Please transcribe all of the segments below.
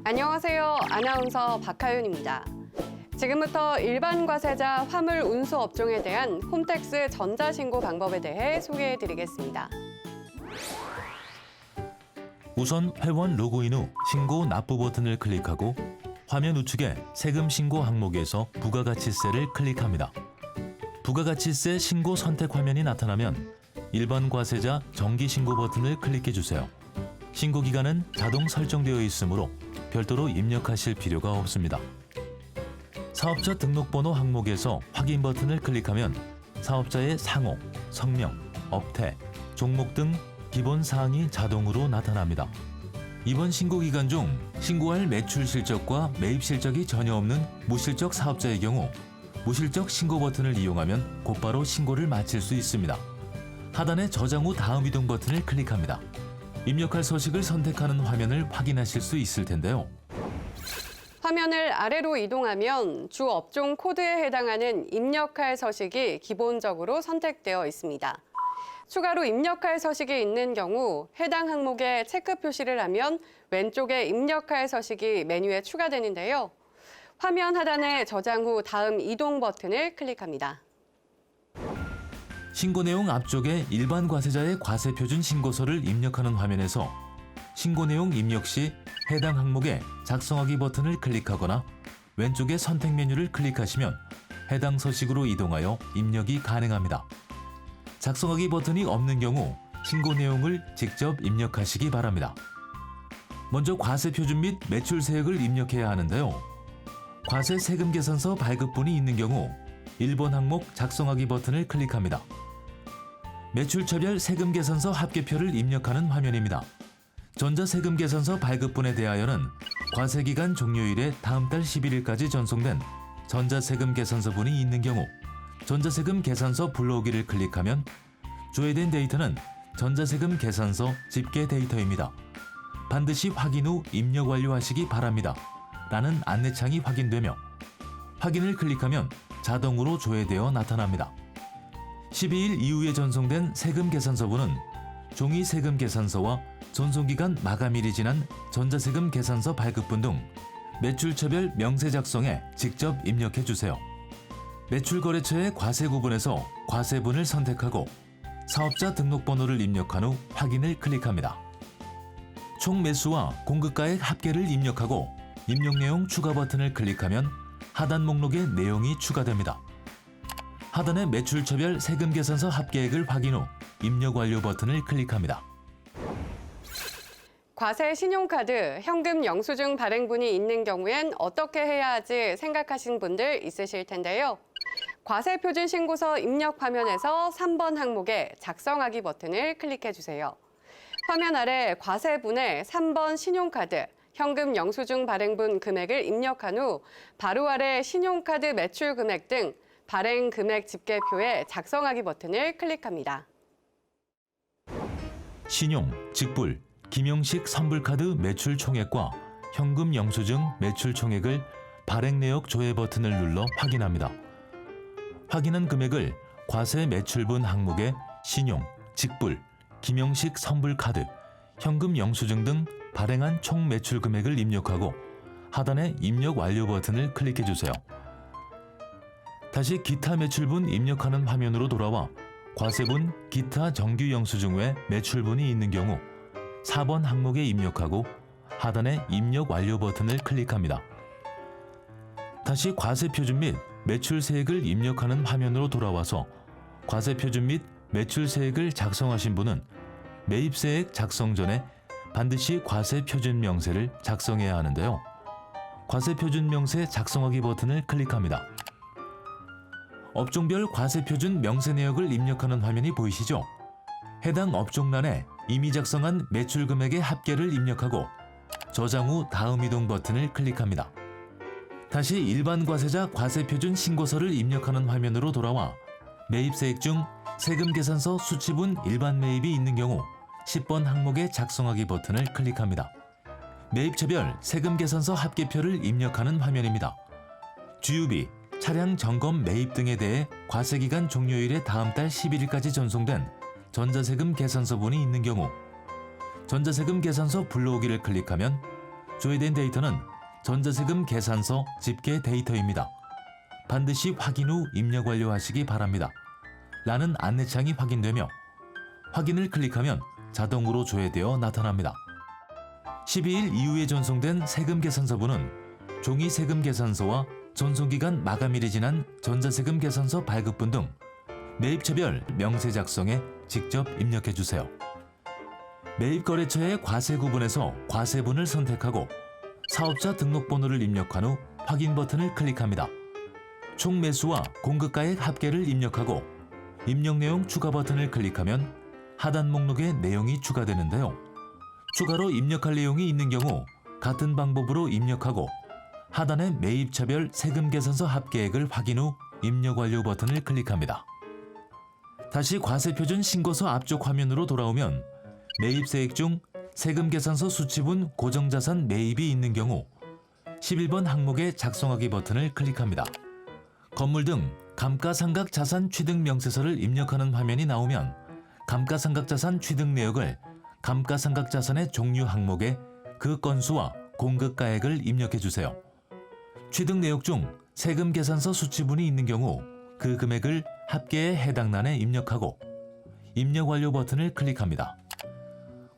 안녕하세요. 아나운서 박하윤입니다. 지금부터 일반 과세자 화물 운수 업종에 대한 홈택스 전자신고 방법에 대해 소개해드리겠습니다. 우선 회원 로그인 후 신고 납부 버튼을 클릭하고 화면 우측에 세금 신고 항목에서 부가가치세를 클릭합니다. 부가가치세 신고 선택 화면이 나타나면 일반 과세자 정기 신고 버튼을 클릭해 주세요. 신고 기간은 자동 설정되어 있으므로 별도로 입력하실 필요가 없습니다. 사업자 등록번호 항목에서 확인 버튼을 클릭하면 사업자의 상호, 성명, 업태, 종목 등 기본 사항이 자동으로 나타납니다. 이번 신고 기간 중 신고할 매출 실적과 매입 실적이 전혀 없는 무실적 사업자의 경우 무실적 신고 버튼을 이용하면 곧바로 신고를 마칠 수 있습니다. 하단의 저장 후 다음 이동 버튼을 클릭합니다. 입력할 서식을 선택하는 화면을 확인하실 수 있을 텐데요. 화면을 아래로 이동하면 주 업종 코드에 해당하는 입력할 서식이 기본적으로 선택되어 있습니다. 추가로 입력할 서식이 있는 경우 해당 항목에 체크 표시를 하면 왼쪽에 입력할 서식이 메뉴에 추가되는데요. 화면 하단의 저장 후 다음 이동 버튼을 클릭합니다. 신고 내용 앞쪽에 일반 과세자의 과세 표준 신고서를 입력하는 화면에서 신고 내용 입력 시 해당 항목에 작성하기 버튼을 클릭하거나 왼쪽의 선택 메뉴를 클릭하시면 해당 서식으로 이동하여 입력이 가능합니다. 작성하기 버튼이 없는 경우 신고 내용을 직접 입력하시기 바랍니다. 먼저 과세 표준 및 매출 세액을 입력해야 하는데요. 과세 세금 계산서 발급분이 있는 경우 1번 항목 작성하기 버튼을 클릭합니다. 매출처별 세금 계산서 합계표를 입력하는 화면입니다. 전자세금 계산서 발급분에 대하여는 과세기간 종료일에 다음 달 11일까지 전송된 전자세금 계산서분이 있는 경우 전자세금 계산서 불러오기를 클릭하면 조회된 데이터는 전자세금 계산서 집계 데이터입니다. 반드시 확인 후 입력 완료하시기 바랍니다. 라는 안내창이 확인되며 확인을 클릭하면 자동으로 조회되어 나타납니다. 12일 이후에 전송된 세금 계산서분은 종이 세금 계산서와 전송기간 마감일이 지난 전자세금 계산서 발급분 등 매출처별 명세 작성에 직접 입력해 주세요. 매출거래처의 과세 구분에서 과세분을 선택하고 사업자 등록번호를 입력한 후 확인을 클릭합니다. 총 매수와 공급가액 합계를 입력하고 입력 내용 추가 버튼을 클릭하면 하단 목록에 내용이 추가됩니다. 하단의 매출처별 세금 계산서 합계액을 확인 후 입력 완료 버튼을 클릭합니다. 과세 신용카드, 현금 영수증 발행분이 있는 경우엔 어떻게 해야 하지 생각하신 분들 있으실 텐데요. 과세 표준 신고서 입력 화면에서 3번 항목에 작성하기 버튼을 클릭해 주세요. 화면 아래 과세분에 3번 신용카드, 현금 영수증 발행분 금액을 입력한 후 바로 아래 신용카드 매출 금액 등 발행 금액 집계표에 작성하기 버튼을 클릭합니다. 신용, 직불, 김영식 선불카드 매출 총액과 현금 영수증 매출 총액을 발행 내역 조회 버튼을 눌러 확인합니다. 확인한 금액을 과세 매출분 항목에 신용, 직불, 김영식 선불카드, 현금 영수증 등 발행한 총 매출 금액을 입력하고 하단의 입력 완료 버튼을 클릭해 주세요. 다시 기타 매출분 입력하는 화면으로 돌아와 과세분 기타 정규 영수증 외 매출분이 있는 경우 4번 항목에 입력하고 하단의 입력 완료 버튼을 클릭합니다. 다시 과세 표준 및 매출 세액을 입력하는 화면으로 돌아와서 과세 표준 및 매출 세액을 작성하신 분은 매입세액 작성 전에 반드시 과세 표준 명세를 작성해야 하는데요. 과세 표준 명세 작성하기 버튼을 클릭합니다. 업종별 과세 표준 명세 내역을 입력하는 화면이 보이시죠? 해당 업종란에 이미 작성한 매출 금액의 합계를 입력하고 저장 후 다음 이동 버튼을 클릭합니다. 다시 일반 과세자 과세 표준 신고서를 입력하는 화면으로 돌아와 매입세액 중 세금 계산서 수치분 일반 매입이 있는 경우 10번 항목에 작성하기 버튼을 클릭합니다. 매입처별 세금 계산서 합계표를 입력하는 화면입니다. 주유비, 차량 점검 매입 등에 대해 과세기간 종료일에 다음 달 11일까지 전송된 전자세금 계산서분이 있는 경우 전자세금 계산서 불러오기를 클릭하면 조회된 데이터는 전자세금 계산서 집계 데이터입니다. 반드시 확인 후 입력 완료하시기 바랍니다. 라는 안내창이 확인되며 확인을 클릭하면 자동으로 조회되어 나타납니다. 12일 이후에 전송된 세금 계산서부는 종이 세금 계산서와 전송기간 마감일이 지난 전자세금 계산서 발급분 등 매입처별 명세 작성에 직접 입력해 주세요. 매입거래처의 과세 구분에서 과세분을 선택하고 사업자 등록번호를 입력한 후 확인 버튼을 클릭합니다. 총 매수와 공급가액 합계를 입력하고 입력 내용 추가 버튼을 클릭하면 하단 목록에 내용이 추가되는데요. 추가로 입력할 내용이 있는 경우 같은 방법으로 입력하고 하단의 매입차별 세금 계산서 합계액을 확인 후 입력 완료 버튼을 클릭합니다. 다시 과세표준 신고서 앞쪽 화면으로 돌아오면 매입세액 중 세금 계산서 수치분 고정자산 매입이 있는 경우 11번 항목의 작성하기 버튼을 클릭합니다. 건물 등 감가상각 자산 취득 명세서를 입력하는 화면이 나오면 감가상각 자산 취득 내역을 감가상각 자산의 종류 항목에 그 건수와 공급가액을 입력해 주세요. 취득 내역 중 세금 계산서 수치분이 있는 경우 그 금액을 합계에 해당 란에 입력하고 입력 완료 버튼을 클릭합니다.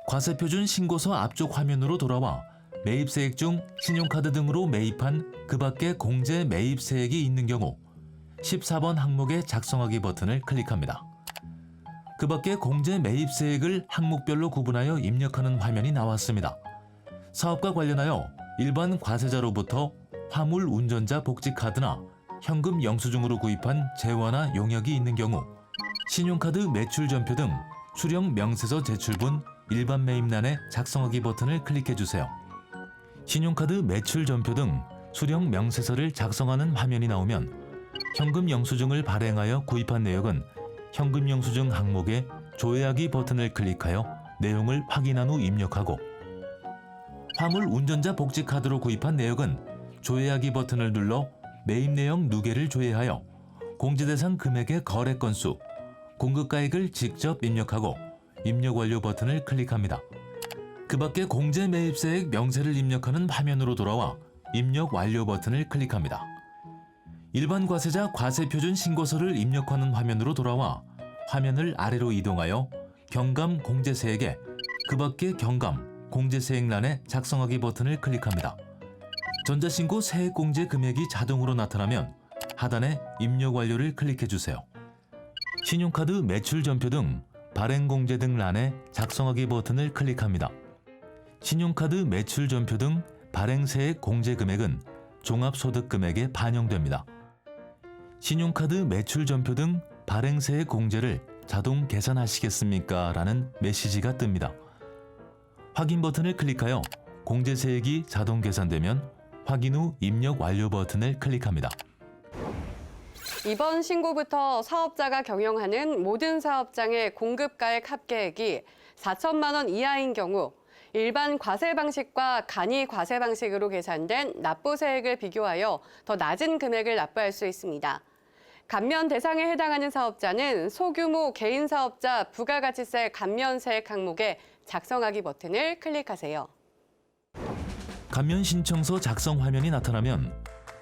과세표준 신고서 앞쪽 화면으로 돌아와 매입세액 중 신용카드 등으로 매입한 그 밖의 공제 매입세액이 있는 경우 14번 항목의 작성하기 버튼을 클릭합니다. 그 밖의 공제 매입세액을 항목별로 구분하여 입력하는 화면이 나왔습니다. 사업과 관련하여 일반 과세자로부터 화물 운전자 복지카드나 현금 영수증으로 구입한 재화나 용역이 있는 경우 신용카드 매출 전표 등 수령 명세서 제출분 일반 매입란에 작성하기 버튼을 클릭해 주세요. 신용카드 매출 전표 등 수령 명세서를 작성하는 화면이 나오면 현금 영수증을 발행하여 구입한 내역은 현금 영수증 항목에 조회하기 버튼을 클릭하여 내용을 확인한 후 입력하고 화물 운전자 복지카드로 구입한 내역은 조회하기 버튼을 눌러 매입 내역 누계를 조회하여 공제대상 금액의 거래 건수, 공급가액을 직접 입력하고 입력 완료 버튼을 클릭합니다. 그 밖에 공제 매입세액 명세를 입력하는 화면으로 돌아와 입력 완료 버튼을 클릭합니다. 일반 과세자 과세표준 신고서를 입력하는 화면으로 돌아와 화면을 아래로 이동하여 경감 공제세액에 그 밖에 경감 공제세액란에 작성하기 버튼을 클릭합니다. 전자신고 세액공제 금액이 자동으로 나타나면 하단에 입력 완료를 클릭해 주세요. 신용카드 매출 전표 등 발행공제 등 란에 작성하기 버튼을 클릭합니다. 신용카드 매출 전표 등 발행세액 공제 금액은 종합소득금액에 반영됩니다. 신용카드 매출 전표 등 발행세액 공제를 자동 계산하시겠습니까? 라는 메시지가 뜹니다. 확인 버튼을 클릭하여 공제세액이 자동 계산되면 확인 후 입력 완료 버튼을 클릭합니다. 이번 신고부터 사업자가 경영하는 모든 사업장의 공급가액 합계액이 4천만 원 이하인 경우 일반 과세 방식과 간이 과세 방식으로 계산된 납부세액을 비교하여 더 낮은 금액을 납부할 수 있습니다. 감면 대상에 해당하는 사업자는 소규모 개인 사업자 부가가치세 감면세액 항목에 작성하기 버튼을 클릭하세요. 감면 신청서 작성 화면이 나타나면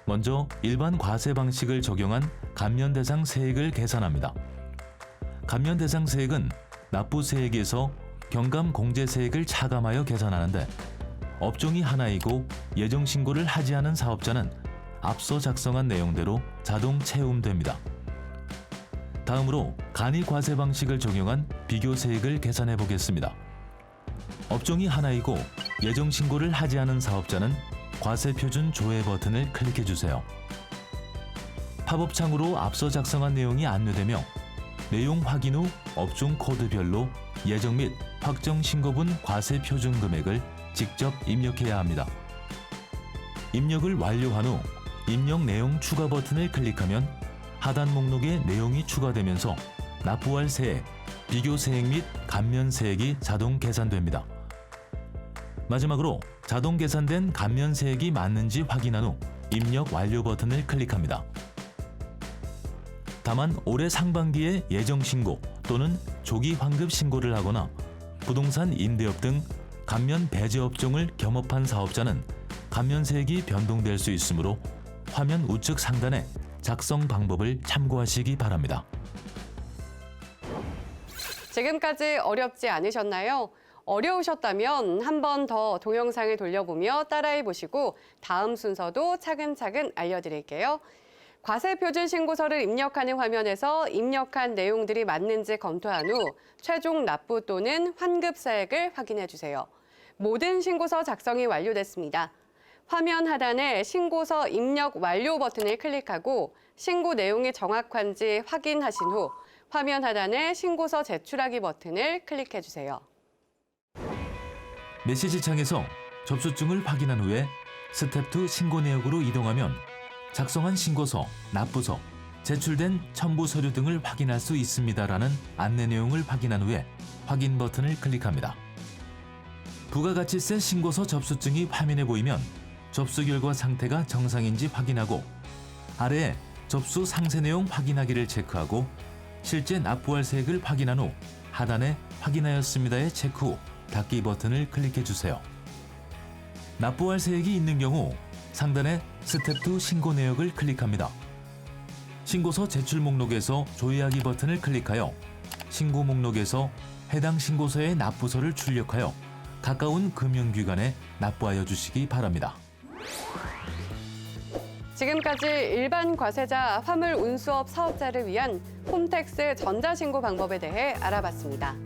먼저 일반 과세 방식을 적용한 감면 대상 세액을 계산합니다. 감면 대상 세액은 납부세액에서 경감 공제세액을 차감하여 계산하는데 업종이 하나이고 예정 신고를 하지 않은 사업자는 앞서 작성한 내용대로 자동 채움됩니다. 다음으로 간이 과세 방식을 적용한 비교세액을 계산해 보겠습니다. 업종이 하나이고 예정 신고를 하지 않은 사업자는 과세표준 조회 버튼을 클릭해 주세요. 팝업 창으로 앞서 작성한 내용이 안내되며 내용 확인 후 업종 코드별로 예정 및 확정 신고분 과세표준 금액을 직접 입력해야 합니다. 입력을 완료한 후 입력 내용 추가 버튼을 클릭하면 하단 목록에 내용이 추가되면서 납부할 세액, 비교세액 및 감면세액이 자동 계산됩니다. 마지막으로 자동 계산된 감면세액이 맞는지 확인한 후 입력 완료 버튼을 클릭합니다. 다만 올해 상반기에 예정 신고 또는 조기 환급 신고를 하거나 부동산 임대업 등 감면 배제 업종을 겸업한 사업자는 감면세액이 변동될 수 있으므로 화면 우측 상단의 작성 방법을 참고하시기 바랍니다. 지금까지 어렵지 않으셨나요? 어려우셨다면 한 번 더 동영상을 돌려보며 따라해 보시고 다음 순서도 차근차근 알려드릴게요. 과세표준 신고서를 입력하는 화면에서 입력한 내용들이 맞는지 검토한 후 최종 납부 또는 환급사액을 확인해 주세요. 모든 신고서 작성이 완료됐습니다. 화면 하단에 신고서 입력 완료 버튼을 클릭하고 신고 내용이 정확한지 확인하신 후 화면 하단에 신고서 제출하기 버튼을 클릭해 주세요. 메시지 창에서 접수증을 확인한 후에 스텝 2 신고 내역으로 이동하면 작성한 신고서, 납부서, 제출된 첨부 서류 등을 확인할 수 있습니다라는 안내 내용을 확인한 후에 확인 버튼을 클릭합니다. 부가가치세 신고서 접수증이 화면에 보이면 접수 결과 상태가 정상인지 확인하고 아래에 접수 상세 내용 확인하기를 체크하고 실제 납부할 세액을 확인한 후 하단에 확인하였습니다의 체크 후 닫기 버튼을 클릭해 주세요. 납부할 세액이 있는 경우 상단의 스텝 2 신고 내역을 클릭합니다. 신고서 제출 목록에서 조회하기 버튼을 클릭하여 신고 목록에서 해당 신고서의 납부서를 출력하여 가까운 금융기관에 납부하여 주시기 바랍니다. 지금까지 일반 과세자 화물 운수업 사업자를 위한 홈택스 전자신고 방법에 대해 알아봤습니다.